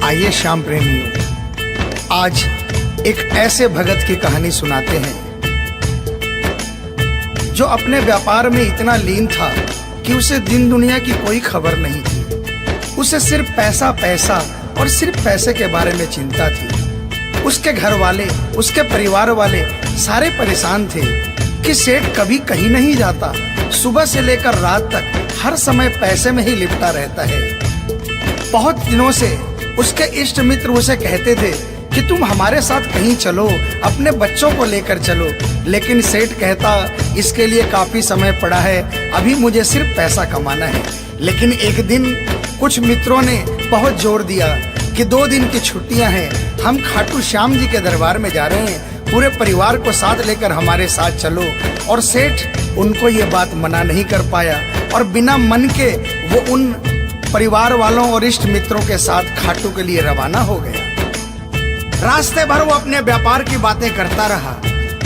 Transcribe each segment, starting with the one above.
आइए श्याम प्रेमियों, आज एक ऐसे भगत की कहानी सुनाते हैं जो अपने व्यापार में इतना लीन था कि उसे दिन दुनिया की कोई खबर नहीं थी। उसे सिर्फ पैसा पैसा और सिर्फ पैसे के बारे में चिंता थी। उसके घर वाले, उसके परिवार वाले सारे परेशान थे कि सेठ कभी कहीं नहीं जाता, सुबह से लेकर रात तक हर समय पैसे में ही लिपटा रहता है। बहुत दिनों से उसके इष्ट मित्र उसे कहते थे कि तुम हमारे साथ कहीं चलो, अपने बच्चों को लेकर चलो, लेकिन सेठ कहता इसके लिए काफी समय पड़ा है, अभी मुझे सिर्फ पैसा कमाना है। लेकिन एक दिन कुछ मित्रों ने बहुत जोर दिया कि 2 दिन की छुट्टियां हैं, हम खाटू श्याम जी के दरबार में जा रहे हैं, पूरे परिवार को साथ लेकर हमारे साथ चलो। और सेठ उनको ये बात मना नहीं कर पाया और बिना मन के वो उन परिवार वालों और इष्ट मित्रों के साथ खाटू के लिए रवाना हो गया। रास्ते भर वो अपने व्यापार की बातें करता रहा।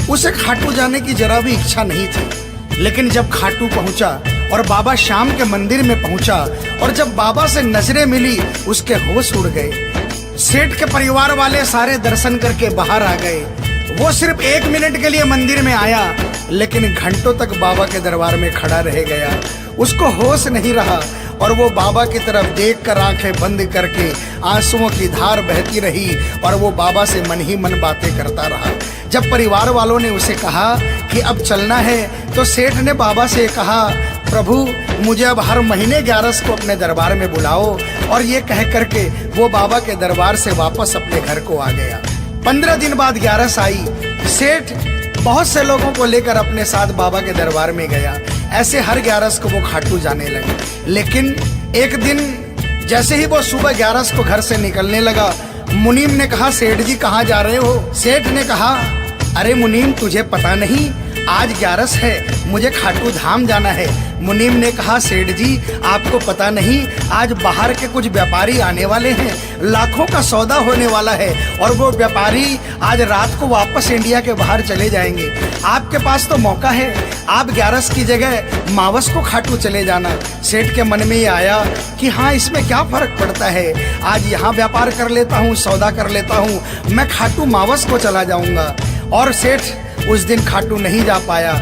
उसे खाटू जाने की जरा भी इच्छा नहीं थी। लेकिन जब खाटू पहुंचा और बाबा श्याम के मंदिर में पहुंचा और जब बाबा से नजरें मिली, उसके होश उड़ गए। सेठ के परिवार वाले सारे दर्शन करके बाहर आ गए। वो सिर्फ 1 मिनट के लिए मंदिर में आया, लेकिन घंटों तक बाबा के दरबार में खड़ा रह गया। उसको होश नहीं रहा और वो बाबा की तरफ देखकर आंखें बंद करके आंसुओं की धार बहती रही और वो बाबा से मन ही मन बातें करता रहा। जब परिवार वालों ने उसे कहा कि अब चलना है, तो सेठ ने बाबा से कहा, प्रभु मुझे अब हर महीने 11 को अपने दरबार में बुलाओ। और ये कह करके वो बाबा के दरबार से वापस अपने घर को आ गया। 15 दिन बाद 11 आई। सेठ बहुत से लोगों को लेकर अपने साथ बाबा के दरबार में गया। ऐसे हर 11 को वो खाटू जाने लगे। लेकिन एक दिन जैसे ही वो सुबह 11 को घर से निकलने लगा, मुनीम ने कहा, सेठ जी कहाँ जा रहे हो? सेठ ने कहा, अरे मुनीम तुझे पता नहीं, आज 11 है, मुझे खाटू धाम जाना है। मुनीम ने कहा, सेठ जी आपको पता नहीं, आज बाहर के कुछ व्यापारी आने वाले हैं, लाखों का सौदा होने वाला है और वो व्यापारी आज रात को वापस इंडिया के बाहर चले जाएंगे। आपके पास तो मौका है, आप 11 की जगह मावस को खाटू चले जाना। सेठ के मन में ये आया कि हाँ, इसमें क्या फर्क पड़ता है, आज यहाँ व्यापार कर लेता हूँ, सौदा कर लेता हूँ, मैं खाटू मावस को चला जाऊंगा। और सेठ उस दिन खाटू नहीं जा पाया।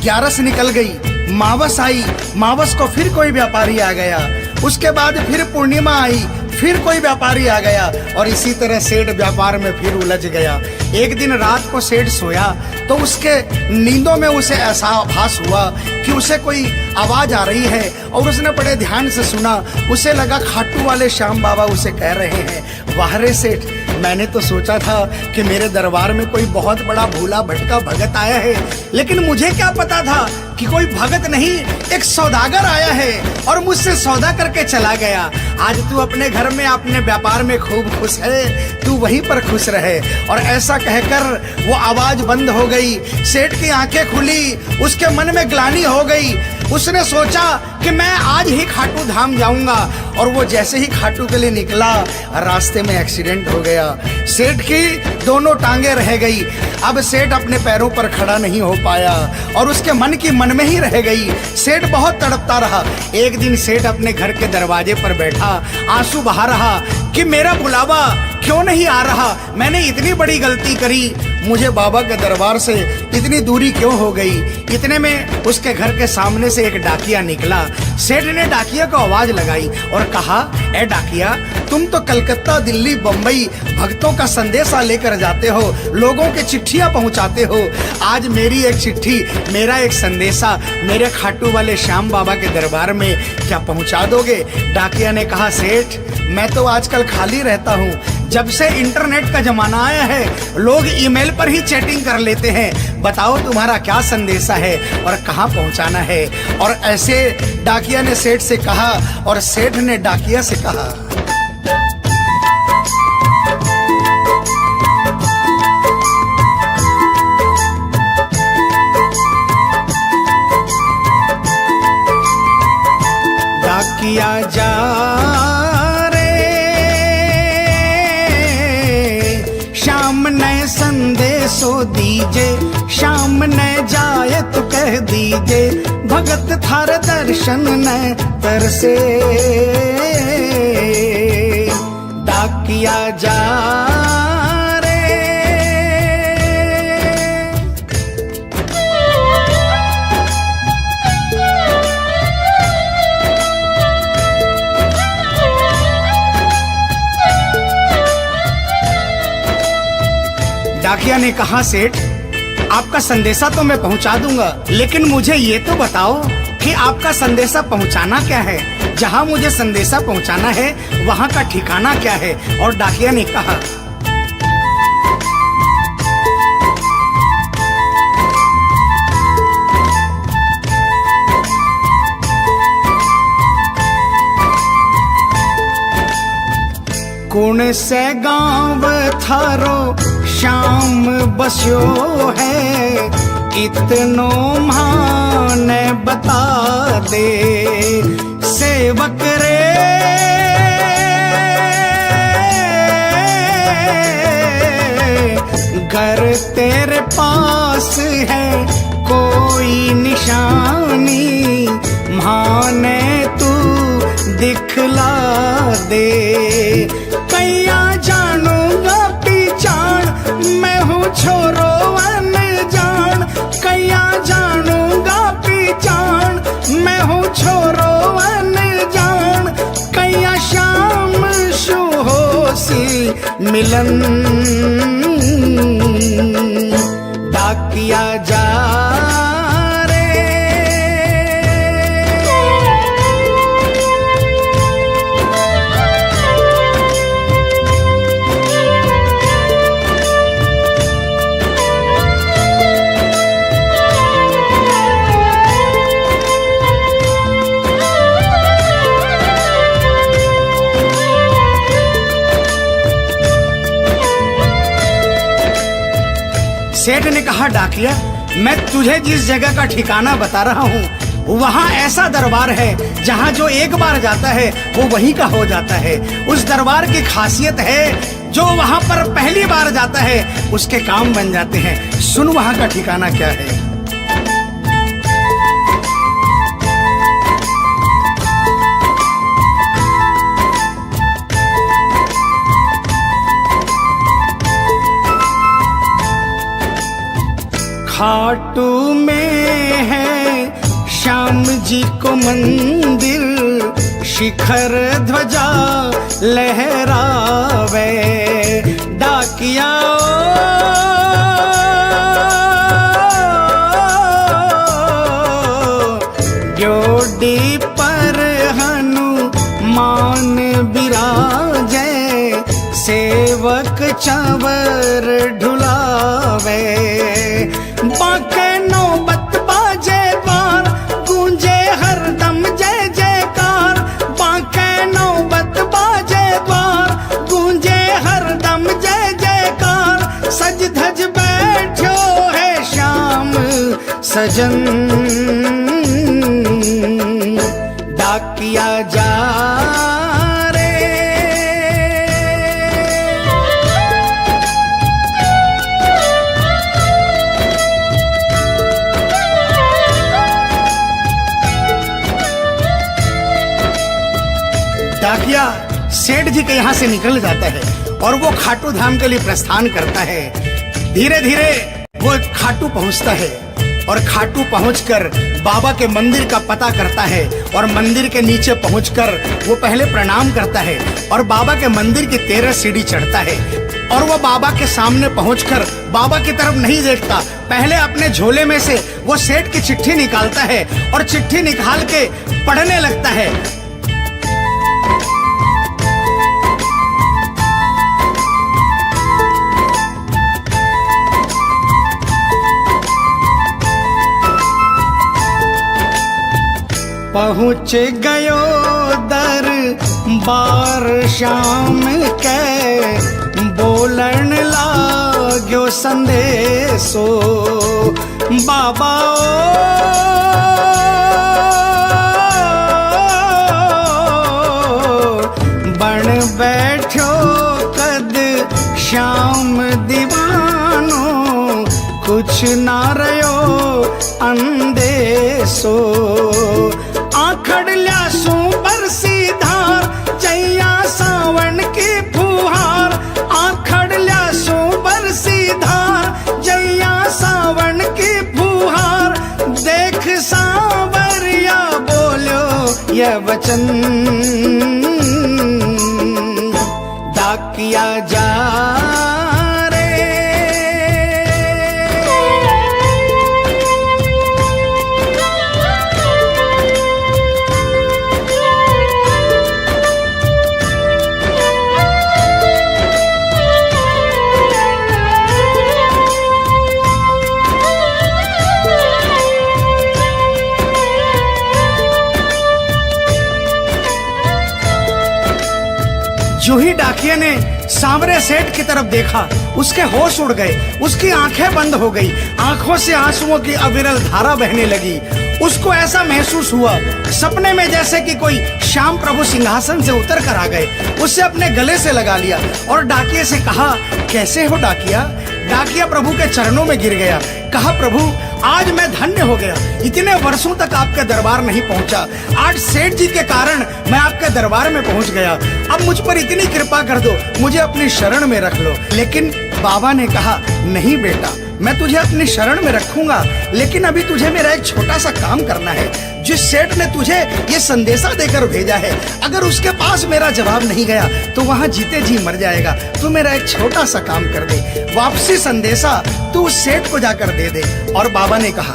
11 निकल गई, मावस आई, मावस को फिर कोई व्यापारी आ गया। उसके बाद फिर पूर्णिमा आई, फिर कोई व्यापारी आ गया और इसी तरह सेठ व्यापार में फिर उलझ गया। एक दिन रात को सेठ सोया तो उसके नींदों में उसे ऐसा आभास हुआ कि उसे कोई आवाज आ रही है और उसने बड़े ध्यान से सुना। उसे लगा खाटू वाले श्याम बाबा उसे कह रहे हैं, वाह रे सेठ, मैंने तो सोचा था कि मेरे दरबार में कोई बहुत बड़ा भूला भटका भगत आया है, लेकिन मुझे क्या पता था कि कोई भगत नहीं, एक सौदागर आया है और मुझसे सौदा करके चला गया। आज तू अपने घर में, अपने व्यापार में खूब खुश है, तू वहीं पर खुश रहे। और ऐसा कहकर वो आवाज बंद हो गई। सेठ की आंखें खुली, उसके मन में ग्लानि हो गई। उसने सोचा कि मैं आज ही खाटू धाम जाऊंगा और वो जैसे ही खाटू के लिए निकला, रास्ते में एक्सीडेंट हो गया। सेठ की दोनों टांगे रह गई। अब सेठ अपने पैरों पर खड़ा नहीं हो पाया और उसके मन की मन में ही रह गई। सेठ बहुत तड़पता रहा। एक दिन सेठ अपने घर के दरवाजे पर बैठा, आंसू बहा रहा कि मेरा बुलावा क्यों नहीं आ रहा, मैंने इतनी बड़ी गलती करी, मुझे बाबा के दरबार से इतनी दूरी क्यों हो गई। इतने में उसके घर के सामने से एक डाकिया निकला। सेठ ने डाकिया को आवाज लगाई और कहा, ए डाकिया, तुम तो कलकत्ता, दिल्ली, बम्बई भक्तों का संदेशा लेकर जाते हो, लोगों के चिट्ठियां पहुंचाते हो। आज मेरी एक चिट्ठी, मेरा एक संदेशा मेरे खाटू वाले श्याम बाबा के दरबार में क्या पहुंचा दोगे? डाकिया ने कहा, सेठ मैं तो आजकल खाली रहता हूँ। जब से इंटरनेट का जमाना आया है, लोग ईमेल पर ही चैटिंग कर लेते हैं। बताओ तुम्हारा क्या संदेशा है और कहाँ पहुँचाना है? और ऐसे डाकिया ने सेठ से कहा और सेठ ने डाकिया से कहा। डाकिया जा संदेशो दीजे, शाम न जाए तो कह दीजे, भगत थार दर्शन न तरसे। डाकिया डाकिया जा रे। डाकिया ने कहा, सेठ आपका संदेशा तो मैं पहुंचा दूंगा, लेकिन मुझे ये तो बताओ कि आपका संदेशा पहुंचाना क्या है, जहां मुझे संदेशा पहुंचाना है वहां का ठिकाना क्या है। और डाकिया ने कहा, कौन से गांव थारो शाम बस्यो है, इतनो माने बता दे सेवक रे। घर तेरे पास है कोई निशानी, माने तू दिखला दे। कैया जानूंगा पहचान, मैं हूँ छोरो अनजान। कैया जानूंगा पहचान, मैं हूँ छोरो अनजान। कैया शाम शुहोसी मिलन, डाकिया जा रे। सेठ ने कहा, डाकिया मैं तुझे जिस जगह का ठिकाना बता रहा हूँ वहाँ ऐसा दरबार है जहाँ जो एक बार जाता है वो वहीं का हो जाता है। उस दरबार की खासियत है जो वहाँ पर पहली बार जाता है उसके काम बन जाते हैं। सुन वहाँ का ठिकाना क्या है। खाटू में है श्याम जी को मंदिर, शिखर ध्वजा लहरावे। डाकिया जोड़ी पर हनुमान बिराजे, सेवक चंवर ढुलावे। बाके नौबत बाजे द्वार, गूंजे हरदम जय जयकार। बाके नौबत बाजे द्वार, गूंजे हरदम जय जयकार। सज धज बैठो है श्याम सजन, डाकिया जा रे। डाकिया सेठ जी के यहाँ से निकल जाता है और वो खाटू धाम के लिए प्रस्थान करता है। धीरे धीरे वो खाटू पहुँचता है और खाटू पहुंचकर बाबा के मंदिर का पता करता है और मंदिर के नीचे पहुंचकर वो पहले प्रणाम करता है और बाबा के मंदिर की 13 सीढ़ी चढ़ता है। और वो बाबा के सामने पहुंचकर बाबा की तरफ नहीं देखता, पहले अपने झोले में से वो सेठ की चिट्ठी निकालता है और चिट्ठी निकाल के पढ़ने लगता है। पहुँच गयो दरबार श्याम के, बोलन लाग्यो संदेशो। बाबा बन बैठो कद श्याम दीवानो, कुछ ना रयो अंदेशो। आखड़ ल्यासू बरसी धार, जैया सावन की फुहार। प्रिय वचन डाकिया जा रे। जो ही डाकिया ने सांवरे सेठ की तरफ देखा, उसके होश उड़ गए, उसकी आंखें बंद हो गई, आंखों से आंसुओं की अविरल धारा बहने लगी। उसको ऐसा महसूस हुआ सपने में जैसे कि कोई श्याम प्रभु सिंहासन से उतर कर आ गए। उसे अपने गले से लगा लिया और डाकिये से कहा, कैसे हो डाकिया? डाकिया प्रभु के चरणों में गिर गया, कहा, प्रभु आज मैं धन्य हो गया, इतने वर्षों तक आपके दरबार नहीं पहुंचा, आज सेठ जी के कारण मैं आपके दरबार में पहुंच गया। अब मुझ पर इतनी कृपा कर दो, मुझे अपनी शरण में रख लो। लेकिन बाबा ने कहा, नहीं बेटा, मैं तुझे अपनी शरण में रखूंगा, लेकिन अभी तुझे मेरा एक छोटा सा काम करना है। जिस सेठ ने तुझे ये संदेशा देकर भेजा है, अगर उसके पास मेरा जवाब नहीं गया तो वहां जीते जी मर जाएगा। तू मेरा एक छोटा सा काम कर दे, वापसी संदेशा तू उस सेठ को जाकर दे दे। और बाबा ने कहा,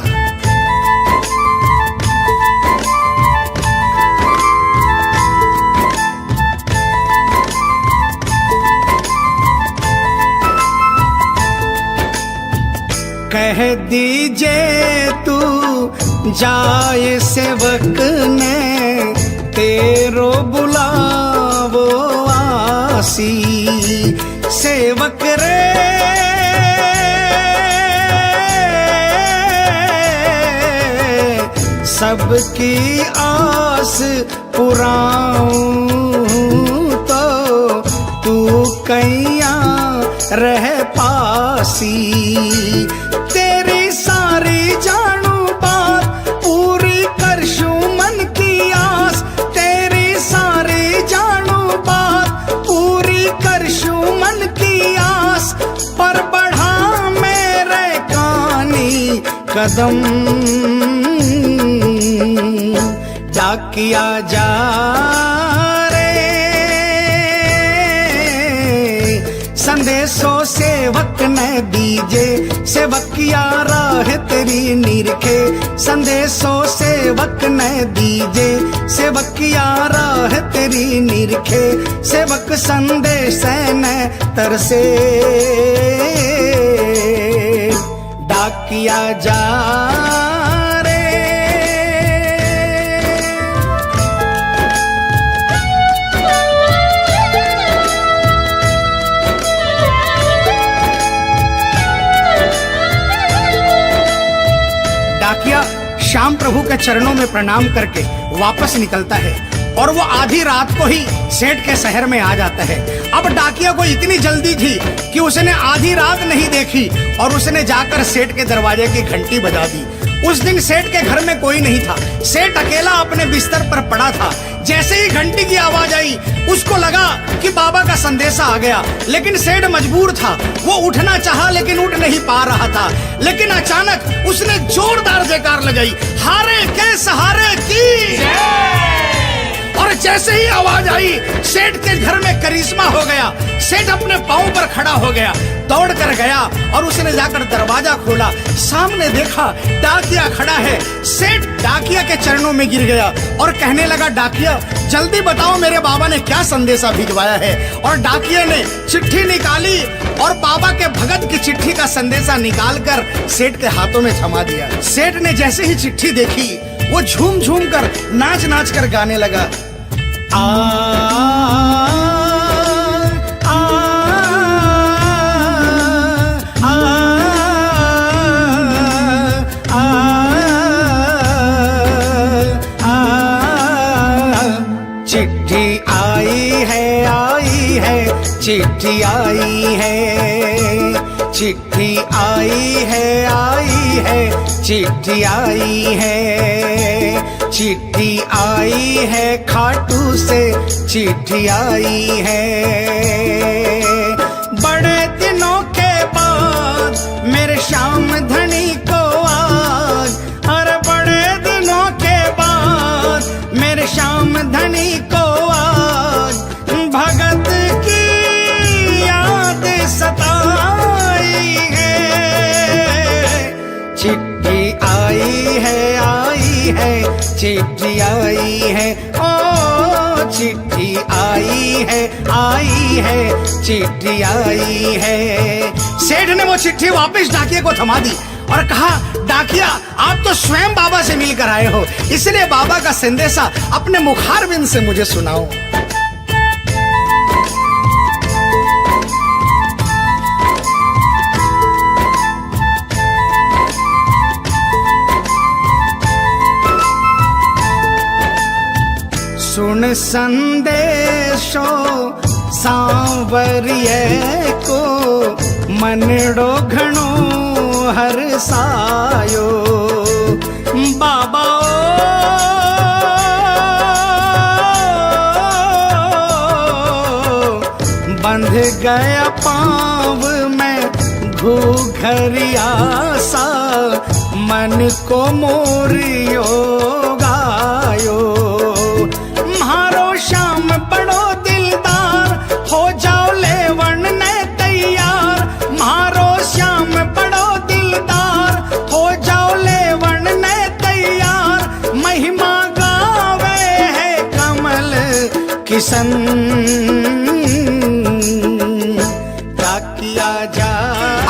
कह दीजिए तू जाए सेवक ने तेरो बुलावो आसी। सेवक रे सबकी आस पुराऊं तो तू कैया रह पासी। तेरी सारी जानू बात पूरी करशू मन की आस। तेरी सारी जानू बात पूरी करशू मन की आस। पर बढ़ा मेरे कानी कदम डाकिया जा रे। संदेशो सेवक ने दीजे, सेवकिया राह तेरी निरखे। संदेशो सेवक ने दीजे, सेवकिया राह तेरी निरखे। सेवक संदेश ने तरसे डाकिया जा रे। डाकिया श्याम प्रभु के चरणों में प्रणाम करके वापस निकलता है और वो आधी रात को ही सेठ के शहर में आ जाता है। अब डाकिया को इतनी जल्दी थी कि उसने आधी रात नहीं देखी और उसने जाकर सेठ के दरवाजे की घंटी बजा दी। उस दिन सेठ के घर में कोई नहीं था, सेठ अकेला अपने बिस्तर पर पड़ा था। जैसे ही घंटी की आवाज आई उसको लगा कि बाबा का संदेशा आ गया, लेकिन सेठ मजबूर था। वो उठना चाहा लेकिन उठ नहीं पा रहा था। लेकिन अचानक उसने जोरदार जयकार लगाई, हारे के सहारे की। और जैसे ही आवाज आई सेठ के घर में करिश्मा हो गया। सेठ अपने पांव पर खड़ा हो गया, दौड़ कर गया और उसने जाकर दरवाजा खोला। सामने देखा डाकिया खड़ा है। सेठ डाकिया के चरणों में गिर गया और कहने लगा, डाकिया जल्दी बताओ मेरे बाबा ने क्या संदेशा भिजवाया है। और डाकिया ने चिट्ठी निकाली और बाबा के भगत की चिट्ठी का संदेशा निकालकर सेठ के हाथों में थमा दिया। सेठ ने जैसे ही चिट्ठी देखी वो झूम झूम कर नाच नाच कर गाने लगा, आ आ आ आ चिट्ठी आई है, चिट्ठी आई है, चिट्ठी आई है, चिट्ठी आई है, चिट्ठी आई है, खाटू से चिट्ठी आई है। बड़े दिनों के बाद मेरे श्याम धनी को आज, अरे बड़े दिनों के बाद मेरे श्याम चिट्ठी आई है, ओ चिट्ठी आई है, चिट्ठी आई है। सेठ ने वो चिट्ठी वापस डाकिए को थमा दी और कहा, डाकिया आप तो स्वयं बाबा से मिलकर आए हो, इसलिए बाबा का संदेशा अपने मुखारबिंद से मुझे सुनाओ। सुन संदेशो सांवरिये को, मनड़ो घणो हरसायो। बाबा बंध गया पाँव में घूघरिया सा, मन को मोरियो गायो। श्याम बड़ो दिलदार, हो जाओ लेवन ने तैयार। मारो श्याम बड़ो दिलदार, हो जाओ लेवन ने तैयार। महिमा गावे है कमल किशन, क्या किया जा।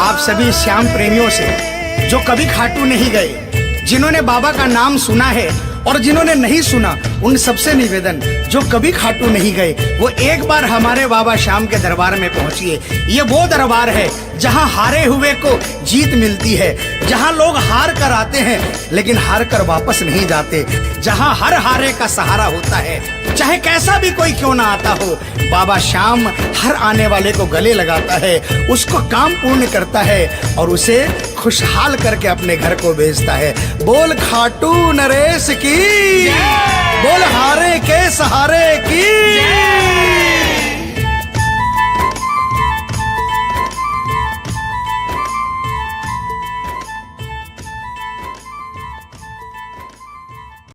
आप सभी श्याम प्रेमियों से जो कभी खाटू नहीं गए, जिन्होंने बाबा का नाम सुना है और जिन्होंने नहीं सुना, उन सबसे निवेदन, जो कभी खाटू नहीं गए वो एक बार हमारे बाबा श्याम के दरबार में पहुंचिए। ये वो दरबार है जहां हारे हुए को जीत मिलती है, जहां लोग हार कर आते हैं लेकिन हार कर वापस नहीं जाते, जहां हर हारे का सहारा होता है। चाहे कैसा भी कोई क्यों ना आता हो, बाबा श्याम हर आने वाले को गले लगाता है, उसको काम पूर्ण करता है और उसे खुशहाल करके अपने घर को भेजता है। बोल खाटू नरेश की, बोल हारे के सहारे की।